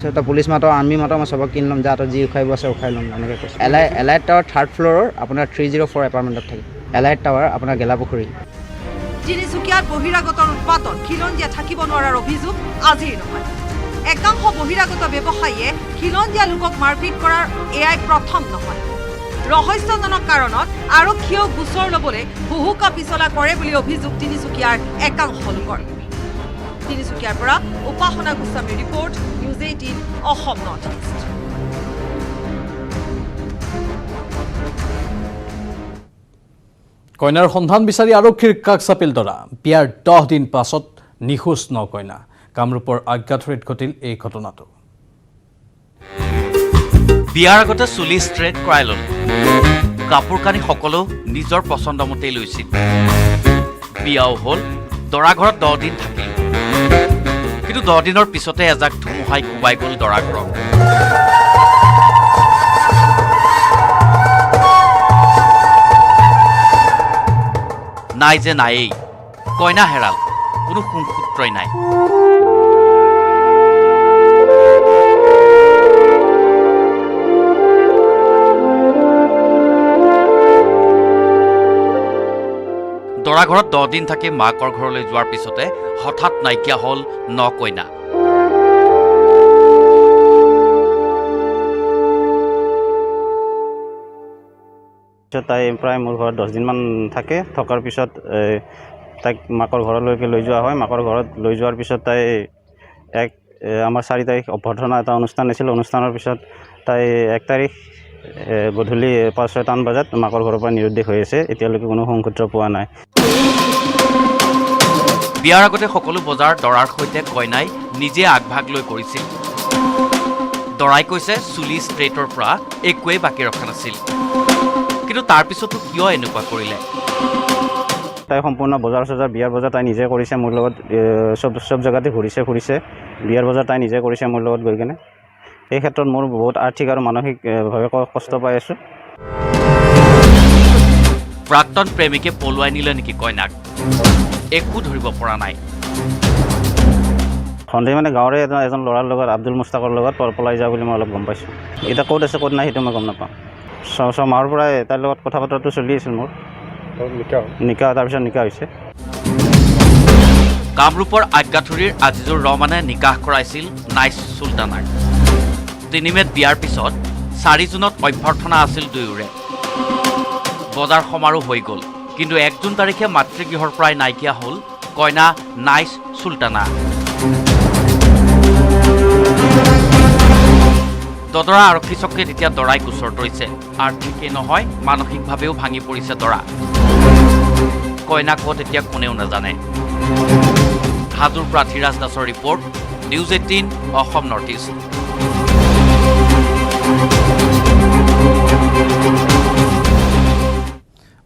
তো পুলিচ মাতো আৰ্মি মাতো মই সবক কিন ল'ম যা তো যি উখাইব আছে উখাই ল'ম এনেকৈ কৈছে এলাইট টাৱাৰ 3rd ফ্ল'ৰৰ আপোনাৰ 304 এপাৰ্টমেণ্টত থাকে এলাইট টাৱাৰ আপোনাৰ গেলাপুখুৰী তিনিচুকীয়াত বহিৰাগতৰ উৎপাতত খিলঞ্জীয়া থাকিব নোৱাৰাৰ অভিযোগ আজিৰ নহয় একাংশ বহিৰাগত ব্যৱসায়ীয়ে খিলঞ্জীয়া লোকক মাৰপিট কৰাৰ এয়াই প্ৰথম নহয় ৰহস্যজনক কাৰণত আৰক্ষীয়েও গোচৰ ল'বলৈ হুহুকা পিছলা কৰে বুলি অভিযোগ তিনিচুকীয়াৰ একাংশ লোকৰ তিনিচুকীয়াৰ পৰা উপাসনা গোস্বামীৰ report news 18 Assam north east কইনাৰ সন্ধান বিচাৰি আৰক্ষীৰ কাষ চাপিল দৰা বিয়াৰ 10 দিন পাছত নিখোজ নকইনা কামৰূপৰ আজ্ঞাথুৰিত ঘটিল এই ঘটনাটো বিয়াৰ আগতে চুলি ষ্ট্ৰেট কৰাই ল'লে কাপোৰ কানি সকলো নিজৰ পছন্দ মতে লৈছিল বিয়াও হ'ল দৰা ঘৰত 10 দিন থাকিল কিন্তু 10 দিনৰ পিছতে এজাক ধুমুহাই কোবাই গ'ল দৰা ঘৰক নাই যে নায়েই কইনা হেৰাল কোনো সুংসূত্ৰই নাই দৰা ঘৰত 10 দিন থাকি মাকৰ ঘৰলৈ যোৱাৰ পিছতে হঠাৎ নাইকিয়া হ'ল ন কইনা তাই প্ৰায় মোৰ ঘৰত 10 দিনমান থাকে থকাৰ পিছত তাইক মাকৰ ঘৰলৈকে লৈ যোৱা হয় মাকৰ ঘৰত লৈ যোৱাৰ পিছত তাই আমাৰ 4 তাৰিখ অভ্যৰ্থনা এটা অনুষ্ঠান আছিল অনুষ্ঠানৰ পিছত তাই 1 তাৰিখ গধূলি 5-6 বজাত মাকৰ ঘৰৰ পৰা নিৰুদ্দেশ হৈ আছে এতিয়ালৈকে কোনো সংসূত্ৰ পোৱা নাই বিয়াৰ আগতে সকলো বজাৰ দৰাৰ সৈতে কইনাই নিজে আগভাগ লৈ কৰিছিল দৰাই কৈছে চুলি ষ্ট্ৰেটৰ পৰা একোৱেই বাকী ৰখা নাছিল কিন্তু তাৰ পিছতো কিয় এনেকুৱা কৰিলে তাই সম্পূৰ্ণ বজাৰ বিয়াৰ বজাৰ তাই নিজে কৰিছে মোৰ লগত সব জায়গাতে ফুৰিছে বিয়াৰ বজাৰ তাই নিজে কৰিছে মোৰ লগত গৈ কেনে এই ক্ষেত্ৰত মোৰ বহুত আৰ্থিক আৰু মানসিকভাৱে কষ্ট পাই আছোঁ প্ৰাক্তন প্ৰেমিকে পলুৱাই নিলে নেকি কইনাক একো ধৰিব পৰা নাই সন্দেহ মানে গাঁৱৰে এজন ল'ৰাৰ লগত আব্দুল মুস্তাকৰ লগত পলাই যোৱা বুলি মই অলপ গম পাইছোঁ এতিয়া ক'ত আছে ক'ত নাই সেইটো মই গম নাপাওঁ মাহৰ পৰাই তাইৰ লগত কথা বতৰাটো চলি আছিল মোৰ নিকা তাৰপিছত নিকা হৈছে কামৰূপৰ আজ্ঞাথুৰিৰ আজিজুৰ ৰহমানে নিকাহ কৰাইছিল নাইচ চুলতানাক 3 মেত বিয়াৰ পিছত 4 জুনত অভ্যৰ্থনা আছিল দুয়োৰে বজাৰ সমাৰোহ হৈ গ'ল কিন্তু 1 জুন তাৰিখে মাতৃগৃহৰ পৰাই নাইকিয়া হ'ল কইনা নাইচ চুলতানা দদৰা আৰক্ষী চকীত এতিয়া দৰাই গোচৰ তৰিছে আৰ্থিকেই নহয় মানসিকভাৱেও ভাঙি পৰিছে দৰা কইনা ক'ত এতিয়া কোনেও নাজানে হাজোৰ পৰা ধীৰাজ দাসৰ report news 18 Assam north east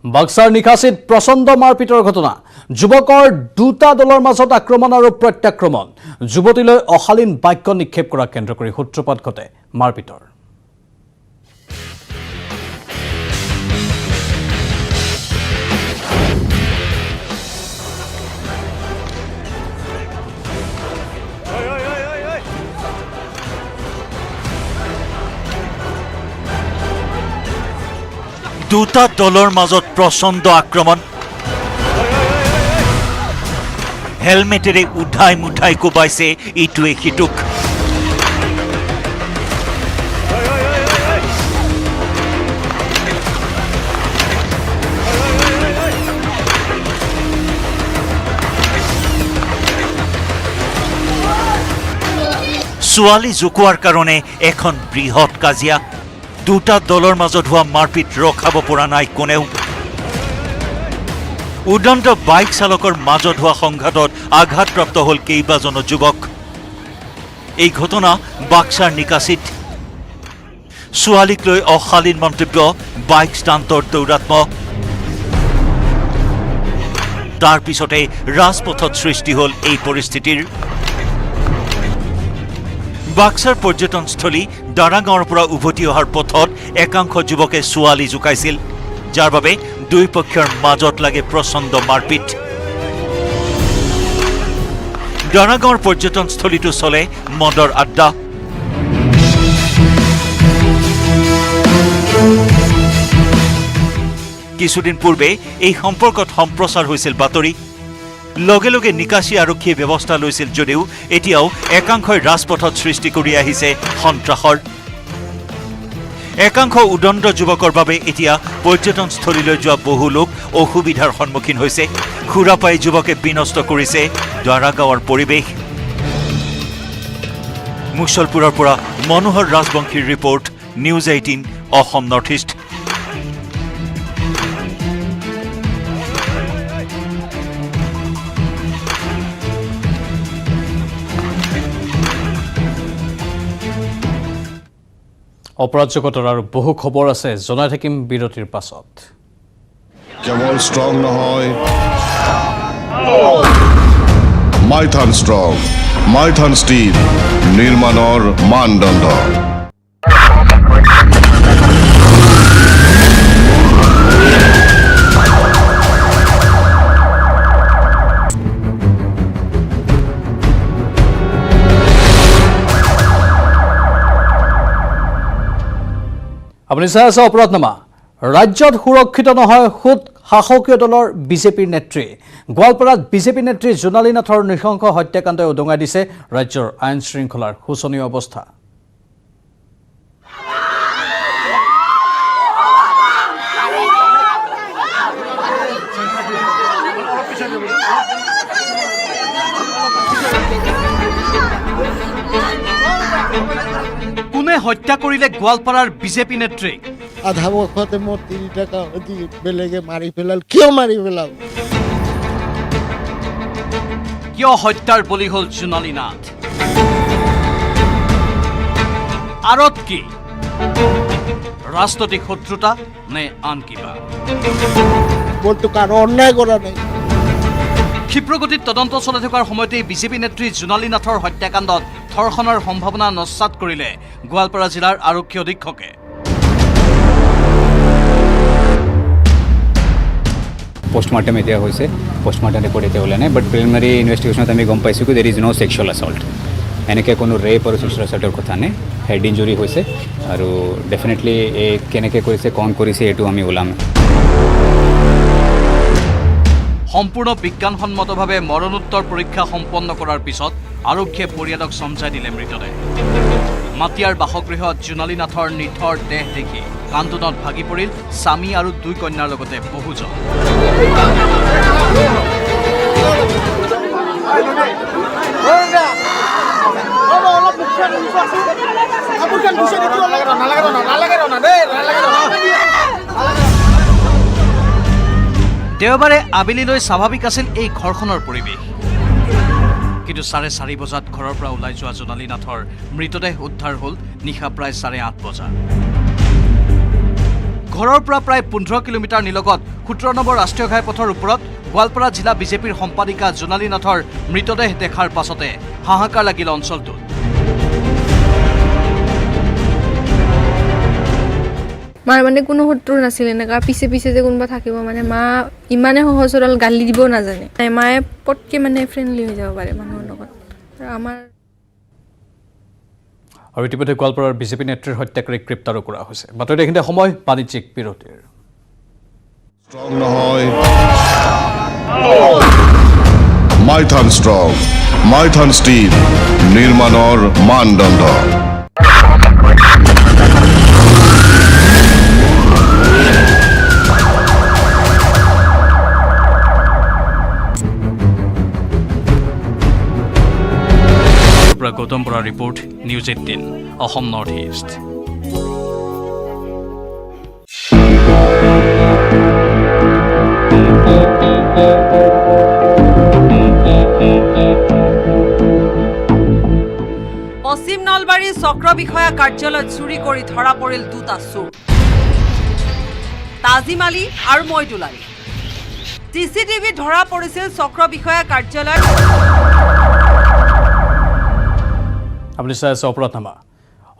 বাক্সাৰ নিকাচিত প্ৰচণ্ড মাৰপিটৰ ঘটনা যুৱকৰ দুটা দলৰ মাজত আক্ৰমণ আৰু প্ৰত্যাক্ৰমণ যুৱতীলৈ অশালীন বাক্য নিক্ষেপ কৰা কেন্দ্ৰ কৰি সূত্ৰপাত ঘটে মাৰপিটৰ দুটা দলৰ মাজত প্ৰচণ্ড আক্ৰমণ হেলমেটেৰে উঠাই মুঠাই কোবাইছে ইটোৱে সিটোক ছোৱালী জোকোৱাৰ কাৰণে এখন বৃহৎ কাজিয়া দুটা দলৰ মাজত হোৱা মাৰপিট ৰখাব পৰা নাই কোনেও উদণ্ড বাইক চালকৰ মাজত হোৱা সংঘাতত আঘাতপ্ৰাপ্ত হ'ল কেইবাজনো যুৱক এই ঘটনা বাক্সাৰ নিকাচিত ছোৱালীক লৈ অশালীন মন্তব্য বাইক ষ্টাণ্টৰ দৌৰাত্মক তাৰ পিছতে ৰাজপথত সৃষ্টি হ'ল এই পৰিস্থিতিৰ বাক্সাৰ পৰ্যটনস্থলী দাৰাগাঁৱৰ পৰা উভতি অহাৰ পথত একাংশ যুৱকে ছোৱালী জোকাইছিল যাৰ বাবে দুই পক্ষৰ মাজত লাগে প্ৰচণ্ড মাৰপিট দাৰাগাঁৱৰ পৰ্যটনস্থলীটো চলে মদৰ আড্ডা কিছুদিন পূৰ্বে এই সম্পৰ্কত সম্প্ৰচাৰ হৈছিল বাতৰি। লগে লগে নিকাশী আৰক্ষীয়ে ব্যৱস্থা লৈছিল যদিও এতিয়াও একাংশই ৰাজপথত সৃষ্টি কৰি আহিছে সন্ত্ৰাসৰ। একাংশ উদণ্ড যুৱকৰ বাবে এতিয়া পৰ্যটনস্থলীলৈ যোৱা বহু লোক অসুবিধাৰ সন্মুখীন হৈছে। সুৰাপাই যুৱকে বিনষ্ট কৰিছে দ্বাৰা গাঁৱৰ পৰিৱেশ। মুছলপুৰৰ পৰা মনোহৰ ৰাজবংশীৰ report, news 18 Assam north east. অপৰাধ জগতৰ আৰু বহু খবৰ আছে, জনাই থাকিম বিৰতিৰ পাছত। কেৱল ষ্ট্ৰং নহয়, মাইথান ষ্ট্ৰং, মাইথান ষ্টীল নিৰ্মাণৰ মানদণ্ড। আপুনি চাই আছে অপৰাধনামা। ৰাজ্যত সুৰক্ষিত নহয় খুদ শাসকীয় দলৰ বিজেপিৰ নেত্ৰী। গোৱালপাৰাত বিজেপি নেত্ৰী জোনালী নাথৰ নৃশংস হত্যাকাণ্ডই উদঙাই দিছে ৰাজ্যৰ আইন শৃংখলাৰ শোচনীয় অৱস্থা। কোনে হত্যা কৰিলে গোৱালপাৰাৰ বিজেপি নেত্ৰীক? আধা বছৰতে মোৰ 3 টাকা দি বেলেগে মাৰি পেলাল। কিয় মাৰি পেলাল? কিয় হত্যাৰ বলি হ'ল জোনালী নাথ? আঁৰত কি? ৰাজনৈতিক শত্ৰুতা নে আন কিবা? বলতো কাৰো অন্যায় কৰা নাই। ক্ষিপ্ৰগতিত তদন্ত চলাই থকাৰ সময়তেই বিজেপি নেত্ৰী জোনালী নাথৰ হত্যাকাণ্ডত ধৰ্ষণৰ সম্ভাৱনা নস্যাৎ কৰিলে গোৱালপাৰা জিলাৰ আৰক্ষী অধীক্ষকে। পোষ্টমৰ্টেম এতিয়া হৈছে, পোষ্টমৰ্টেম ৰিপৰ্ট এতিয়া ওলোৱা নাই, বাট প্ৰিলিমিনাৰী ইনভেষ্টিগেশ্যনত আমি গম পাইছোঁ কি দেৰ ইজ ন' ছেক্সুৱেল এছল্ট। এনেকৈ কোনো ৰেপ আৰু ছেক্সুৱেল এছল্টৰ কথা নাই। হেড ইঞ্জুৰি হৈছে আৰু ডেফিনেটলি এই কেনেকৈ কৰিছে, কণ কৰিছে, এইটো আমি ওলাম। সম্পূৰ্ণ বিজ্ঞানসন্মতভাৱে মৰণোত্তৰ পৰীক্ষা সম্পন্ন কৰাৰ পিছত আৰক্ষীয়ে পৰিয়ালক চমজাই দিলে মৃতদেহ। মাটিয়াৰ বাসগৃহত জোনালী নাথৰ নিথৰ দেহ দেখি কান্দোনত ভাগি পৰিল স্বামী আৰু 2 কন্যাৰ লগতে বহুজন। দেওবাৰে আবেলিলৈ স্বাভাৱিক আছিল এই ঘৰখনৰ পৰিৱেশ, কিন্তু 4:30 বজাত ঘৰৰ পৰা ওলাই যোৱা জোনালী নাথৰ মৃতদেহ উদ্ধাৰ হ'ল নিশা প্ৰায় 8:30 বজাত। ঘৰৰ পৰা প্ৰায় 15 কিলোমিটাৰ নিলগত 17 নম্বৰ ৰাষ্ট্ৰীয় ঘাইপথৰ ওপৰত গোৱালপাৰা জিলা বিজেপিৰ সম্পাদিকা জোনালী নাথৰ মৃতদেহ দেখাৰ পাছতে হাহাকাৰ লাগিল অঞ্চলটোত। মাৰ মানে কোনো শত্ৰু নাছিল, এনেকুৱা পিছে পিছে যে কোনোবা থাকিব, মানে মা ইমানে সহজ সৰল, গালি দিব নাজানে। মায়ে পটকে মানে ফ্ৰেণ্ডলি হৈ যাব পাৰে মানুহৰ লগত। আৰু ইতিমধ্যে গোৱালপাৰাৰ বিজেপি নেত্ৰীৰ হত্যাকাৰীক গ্ৰেপ্তাৰো কৰা হৈছে। বাতৰি এইখিনিতে সময় বাণিজ্যিক বিৰতিৰ। ষ্ট্ৰং নহয়, মাইথান ষ্ট্ৰং, মাইথান ষ্টীল নিৰ্মাণৰ মানদণ্ড। Gautam Bora report, news 18 Assam north east. পশ্চিম নলবাৰীৰ চক্ৰ বিষয়া কাৰ্যালয়ত চুৰি কৰি ধৰা পৰিল 2টা চোৰ, তাজিম আলী আৰু মইদুল আলী। CCTV ধৰা পৰিছিল চক্ৰ বিষয়া কাৰ্যালয়ত। আপুনি চাই আছে অপৰাধনামা।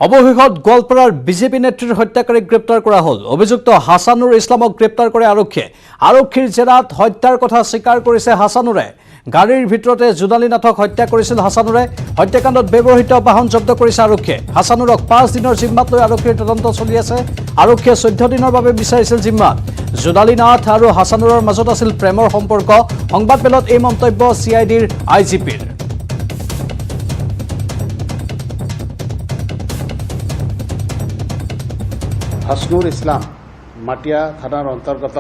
অৱশেষত গোৱালপাৰাৰ বিজেপি নেত্ৰীৰ হত্যাকাৰীক গ্ৰেপ্তাৰ কৰা হ'ল। অভিযুক্ত হাছানুৰ ইছলামক গ্ৰেপ্তাৰ কৰে আৰক্ষীয়ে। আৰক্ষীৰ জেৰাত হত্যাৰ কথা স্বীকাৰ কৰিছে হাছানুৰে। গাড়ীৰ ভিতৰতে জোনালী নাথক হত্যা কৰিছিল হাছানুৰে। হত্যাকাণ্ডত ব্যৱহৃত বাহন জব্দ কৰিছে আৰক্ষীয়ে। হাছানুৰক 5 দিনৰ জিম্মাত লৈ আৰক্ষীৰ তদন্ত চলি আছে। আৰক্ষীয়ে 14 দিনৰ বাবে বিচাৰিছিল জিম্মাত। জোনালী নাথ আৰু হাছানুৰৰ মাজত আছিল প্ৰেমৰ সম্পৰ্ক। সংবাদমেলত এই মন্তব্য CIDৰ IGPৰ। হাছনুৰ ইছলাম মাটিয়া থানাৰ অন্তৰ্গত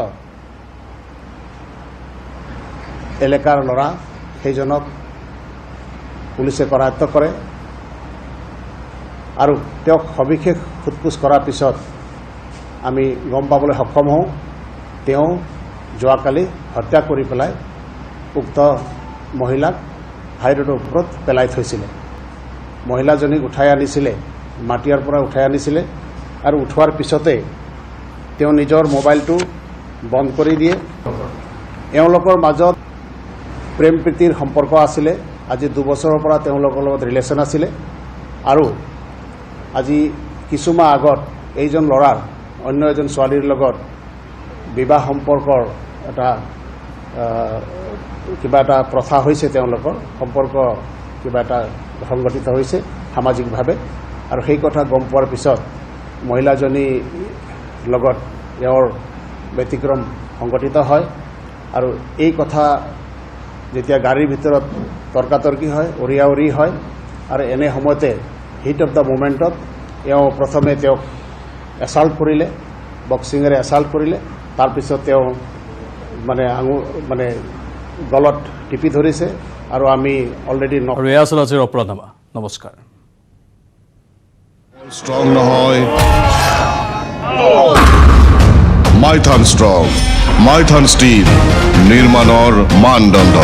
এলেকাৰ ল'ৰা, সেইজনক পুলিচে কৰায়ত্ব কৰে আৰু তেওঁক সবিশেষ সোধপোছ কৰাৰ পিছত আমি গম পাবলৈ সক্ষম হওঁ তেওঁ যোৱাকালি হত্যা কৰি পেলাই উক্ত মহিলাক হাইৰোডৰ ওপৰত পেলাই থৈছিলে। মহিলাজনীক উঠাই আনিছিলে, মাটিয়াৰ পৰা উঠাই আনিছিলে আৰু উঠোৱাৰ পিছতে তেওঁ নিজৰ মোবাইলটো বন্ধ কৰি দিয়ে। এওঁলোকৰ মাজত প্ৰেম প্ৰীতিৰ সম্পৰ্ক আছিলে। আজি 2 বছৰৰ পৰা তেওঁলোকৰ লগত ৰিলেশ্যন আছিলে আৰু আজি কিছুমাহ আগত এইজন ল'ৰাৰ অন্য এজন ছোৱালীৰ লগত বিবাহ সম্পৰ্কৰ কিবা এটা প্ৰথা হৈছে, তেওঁলোকৰ সম্পৰ্ক কিবা এটা সংগঠিত হৈছে সামাজিকভাৱে আৰু সেই কথা গম পোৱাৰ পিছত মহিলাজনীৰ লগত এওঁৰ ব্যতিক্ৰম সংগঠিত হয় আৰু এই কথা যেতিয়া গাড়ীৰ ভিতৰত তৰ্কাতৰ্কি হয়, উৰিয়াউৰি হয় আৰু এনে সময়তে হিট অফ দ্য মুমেণ্টত এওঁ প্ৰথমে তেওঁক এছাল্ট কৰিলে, বক্সিঙেৰে এছাল্ট কৰিলে। তাৰপিছত তেওঁ মানে গলত টিপি ধৰিছে আৰু আমি অলৰেডি আৰু এয়া আছিল আজিৰ অপৰাধনামা। নমস্কাৰ। ষ্ট্ৰং নহয়, মাইথান ষ্ট্ৰং, মাইথান ষ্টীল, নিৰ্মাণৰ মানদণ্ড।